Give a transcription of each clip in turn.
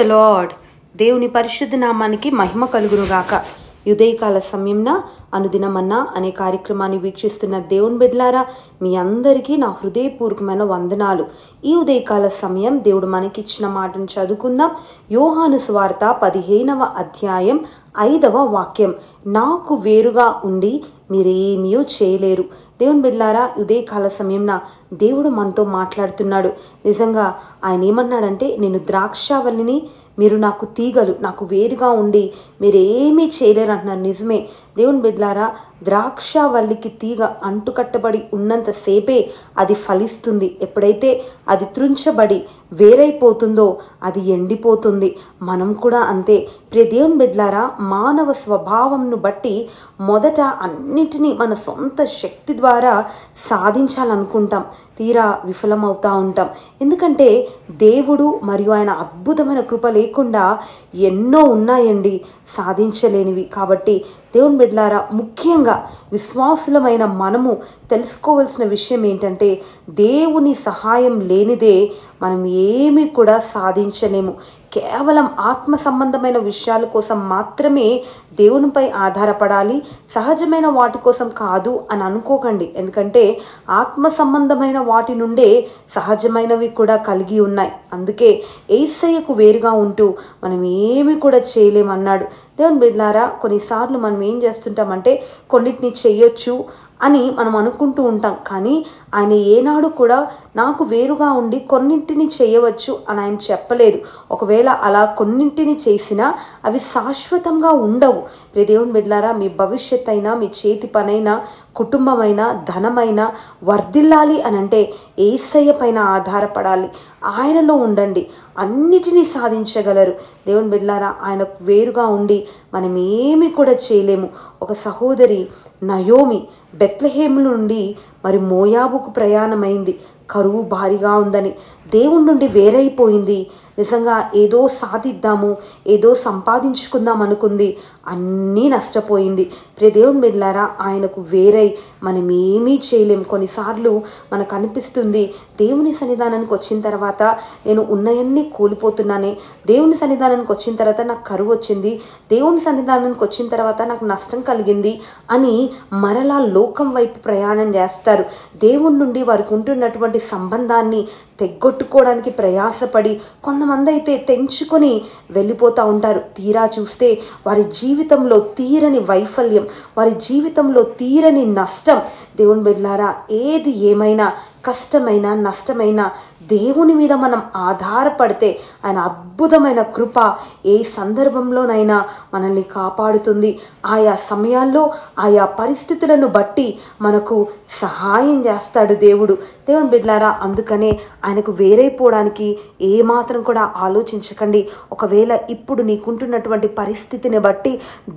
The lord. దేవుని పరిశుద్ధ నామానికి మహిమ కలుగునుగాక. ఉదయకాల సమయంన అనుదినమన్నా అనే కార్యక్రమాన్ని వీక్షిస్తున్న దేవుని బిడ్డలారా, మీ అందరికీ నా హృదయపూర్వకమైన వందనాలు. ఈ ఉదయకాల సమయం దేవుడు మనకిచ్చిన మాటను చదువుకుందాం. యోహాను సువార్త 15వ అధ్యాయం 5వ వాక్యం. నాకు వేరుగా ఉండి మీరేమీ చేయలేరు. దేవుని బిడ్డలారా, ఉదయకాల సమయంన దేవుడు మనతో మాట్లాడుతున్నాడు. నిజంగా ఆయన ఏమన్నాడంటే, నేను ద్రాక్షావల్లిని, మీరు నాకు తీగలు, నాకు వేరుగా ఉండి మీరేమీ చేయలేరు అంటున్నారు. నిజమే దేవుని బిడ్డలారా, ద్రాక్షావల్లికి తీగ అంటుకట్టబడి ఉన్నంతసేపే అది ఫలిస్తుంది. ఎప్పుడైతే అది త్రుంచబడి వేరైపోతుందో అది ఎండిపోతుంది. మనం కూడా అంతే. ప్రియ దేవుని బిడ్డలారా, మానవ స్వభావంను బట్టి మొదట అన్నిటినీ మన సొంత శక్తి ద్వారా సాధించాలనుకుంటాం, తీరా విఫలమవుతూ ఉంటాం. ఎందుకంటే దేవుడు మరియు ఆయన అద్భుతమైన కృప లేకుండా ఎన్నో ఉన్నాయండి సాధించలేనివి. కాబట్టి దేవుని బిడ్డలారా, ముఖ్యంగా విశ్వాసులమైన మనము తెలుసుకోవాల్సిన విషయం ఏంటంటే, దేవుని సహాయం లేనిదే మనం ఏమీ కూడా సాధించలేము. కేవలం ఆత్మ సంబంధమైన విషయాల కోసం మాత్రమే దేవునిపై ఆధారపడాలి, సహజమైన వాటి కోసం కాదు అని అనుకోకండి. ఎందుకంటే ఆత్మ సంబంధమైన వాటి నుండే సహజమైనవి కూడా కలిగి ఉన్నాయి. అందుకే యేసయ్యకు వేరుగా ఉంటూ మనం ఏమి కూడా చేయలేమన్నాడు. దేవుని బిడ్డలారా, కొన్నిసార్లు మనం ఏం చేస్తుంటామంటే కొన్నిటిని చెయ్యొచ్చు అని మనం అనుకుంటూ ఉంటాం. కానీ ఆయన ఏనాడు కూడా నాకు వేరుగా ఉండి కొన్నింటిని చేయవచ్చు అని ఆయన చెప్పలేదు. ఒకవేళ అలా కొన్నింటిని చేసినా అవి శాశ్వతంగా ఉండవు. దేవుని బిడ్డలారా, మీ భవిష్యత్ అయినా, మీ చేతి పనైనా, కుటుంబమైనా, ధనమైనా వర్ధిల్లాలి అని అంటే యేసయ్య పైన ఆధారపడాలి, ఆయనలో ఉండండి, అన్నిటినీ సాధించగలరు. దేవుని బిడ్డలారా, ఆయనకు వేరుగా ఉండి మనం ఏమి కూడా చేయలేము. ఒక సహోదరి నయోమి బెత్లెహేము నుండి మరి మోయాబుకు ప్రయాణమైంది. కరువు భారీగా ఉందని దేవుని నుండి వేరైపోయింది. నిజంగా ఏదో సాధిద్దాము, ఏదో సంపాదించుకుందాం అనుకుంది, అన్నీ నష్టపోయింది. దేవుని బిడ్డలారా, ఆయనకు వేరై మనం ఏమీ చేయలేం. కొన్నిసార్లు మనకు అనిపిస్తుంది, దేవుని సన్నిధానానికి వచ్చిన తర్వాత నేను ఉన్నయన్నీ కోల్పోతున్నానే, దేవుని సన్నిధానానికి వచ్చిన తర్వాత నాకు కరువు వచ్చింది, దేవుని సన్నిధానానికి వచ్చిన తర్వాత నాకు నష్టం కలిగింది అని మరలా లోకం వైపు ప్రయాణం చేస్తారు. దేవుని నుండి వారికి ఉంటున్నటువంటి సంబంధాన్ని తెగ్గొట్టుకోవడానికి ప్రయాసపడి కొంతమంది అయితే తెంచుకొని వెళ్ళిపోతూ ఉంటారు. తీరా చూస్తే వారి జీవితంలో తీరని వైఫల్యం, వారి జీవితంలో తీరని నష్టం. దేవుని బిడ్డలారా, ఏది ఏమైనా, కష్టమైన నష్టమైన దేవుని మీద మనం ఆధారపడితే ఆయన అద్భుతమైన కృప ఏ సందర్భంలోనైనా మనల్ని కాపాడుతుంది. ఆయా సమయాల్లో ఆయా పరిస్థితులను బట్టి మనకు సహాయం చేస్తాడు దేవుడు. దేవుని బిడ్డలారా, అందుకనే ఆయనకు వేరైపోవడానికి ఏమాత్రం కూడా ఆలోచించకండి. ఒకవేళ ఇప్పుడు నీకుంటున్నటువంటి పరిస్థితిని బట్టి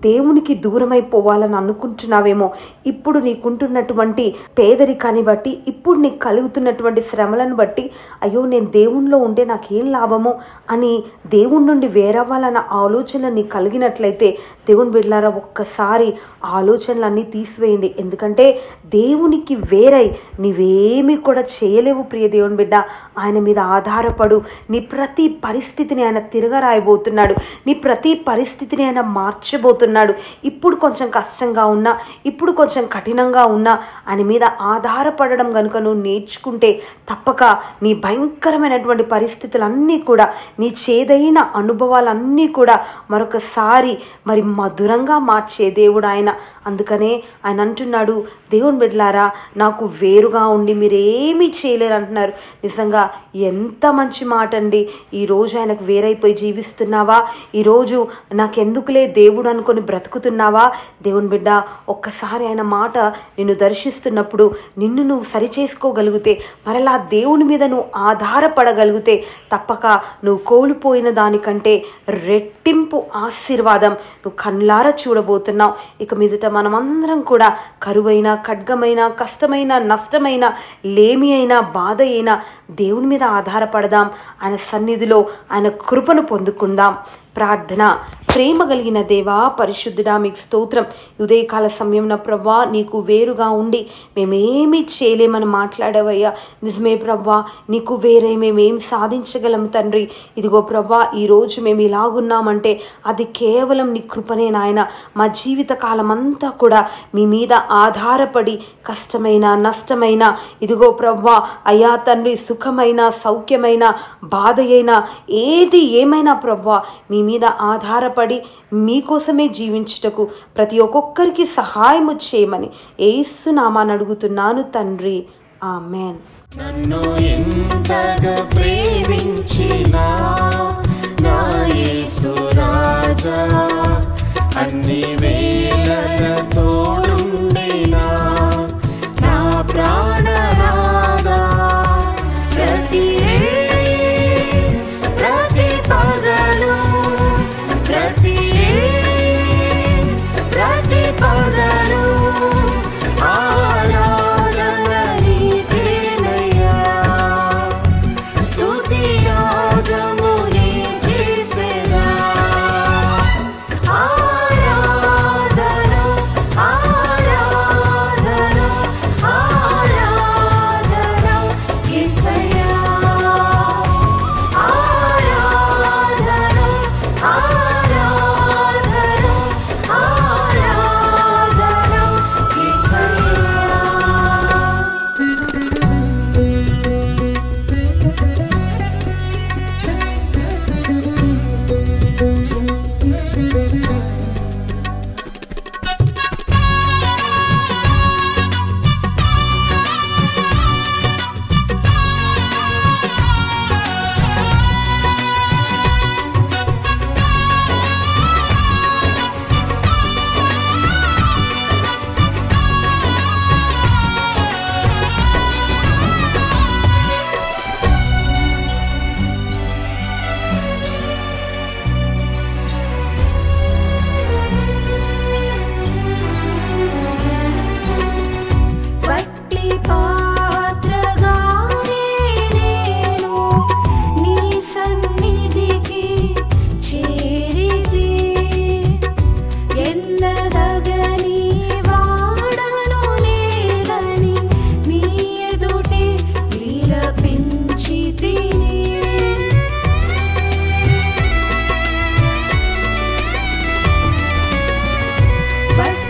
దేవునికి దూరమైపోవాలని అనుకుంటున్నావేమో, ఇప్పుడు నీకుంటున్నటువంటి పేదరికాన్ని బట్టి, ఇప్పుడు నీకు కలుగుతున్నటువంటి శ్రమలను బట్టి, అయ్యో నేను దేవునిలో ఉంటే నాకేం లాభమో అని దేవుని నుండి వేరవ్వాలన్న ఆలోచనలు నీకు కలిగినట్లయితే దేవుని బిడ్డలారా, ఒక్కసారి ఆలోచనలన్నీ తీసివేయండి. ఎందుకంటే దేవునికి వేరై నీవేమీ కూడా చేయలేవు. ప్రియ దేవుని బిడ్డ, ఆయన మీద ఆధారపడు. నీ ప్రతి పరిస్థితిని ఆయన తిరగరాయబోతున్నాడు, నీ ప్రతి పరిస్థితిని ఆయన మార్చబోతున్నాడు. ఇప్పుడు కొంచెం కష్టంగా ఉన్నా, ఇప్పుడు కొంచెం కఠినంగా ఉన్నా ఆయన మీద ఆధారపడడం కనుక నువ్వు నేర్చుకుంటే తప్పక నీ భయంకరమైనటువంటి పరిస్థితులన్నీ కూడా, నీ చేదైన అనుభవాలన్నీ కూడా మరొకసారి మరి మధురంగా మార్చే దేవుడు ఆయన. అందుకనే ఆయన అంటున్నాడు, దేవుని బిడ్డలారా, నాకు వేరుగా ఉండి మీరేమీ చేయలేరు అంటున్నారు. నిజంగా ఎంత మంచి మాట అండి. ఈరోజు ఆయనకు వేరైపోయి జీవిస్తున్నావా? ఈరోజు నాకెందుకులే దేవుడు అనుకొని బ్రతుకుతున్నావా? దేవుని బిడ్డ, ఒక్కసారి ఆయన మాట నిన్ను దర్శిస్తున్నప్పుడు నిన్ను నువ్వు సరిచేసుకోగలిగితే, మరలా దేవుని మీద నువ్వు ఆధారపడగలిగితే తప్పక నువ్వు కోల్పోయిన దానికంటే రెట్టింపు ఆశీర్వాదం నువ్వు కళ్ళారా చూడబోతున్నావు. ఇక మీదట మనమందరం కూడా కరువైన, ఖడ్గమైన, కష్టమైన, నష్టమైన, లేమి అయినా, బాధ అయినా దేవుని మీద ఆధారపడదాం. ఆయన సన్నిధిలో ఆయన కృపను పొందుకుందాం. ప్రార్థన. ప్రేమ కలిగిన దేవా, పరిశుద్ధుడా, మీకు స్తోత్రం. ఉదయకాల సమయంలో ప్రవ్వా నీకు వేరుగా ఉండి మేమేమి చేయలేమని మాట్లాడవయ్యా. నిజమే ప్రవ్వా, నీకు వేరే మేమేం సాధించగలము తండ్రి. ఇదిగో ప్రవ్వా, ఈరోజు మేము ఇలాగున్నామంటే అది కేవలం నీ కృపనే నాయన. మా జీవిత కాలం అంతా కూడా మీ మీద ఆధారపడి కష్టమైన నష్టమైన ఇదిగో ప్రవ్వా అయ్యా తండ్రి, సుఖమైన సౌఖ్యమైన బాధ అయినా ఏది ఏమైనా ప్రవ్వా మీ మీద ఆధారపడి మీకోసమే జీవించుటకు ప్రతి ఒక్కొక్కరికి సహాయము చేయమని యేసు నామాన అడుగుతున్నాను తండ్రి, ఆమెన్. నన్ను ఎంతగా ప్రేమించిన నా యేసు రాజా అన్ని వేళల తోడుండేనా నా ప్రాణనాదా. ప్రతి పగలు ప్రతి పగలు ఆరాధన నీకేనయ్యా. స్తుతి యాగమునే చేసేదా. ఆరాధన ఆరాధన ఆరాధన యేసయ్యా. ఆరాధన ఆరాధన ఆరాధన యేసయ్యా. వట్టి పాత్రగానే నేను నీ సన్నిధికి చేరితి. ఎన్నదగని వాడను నేలని నీ ఎదుటే విలపించితిని. వట్టి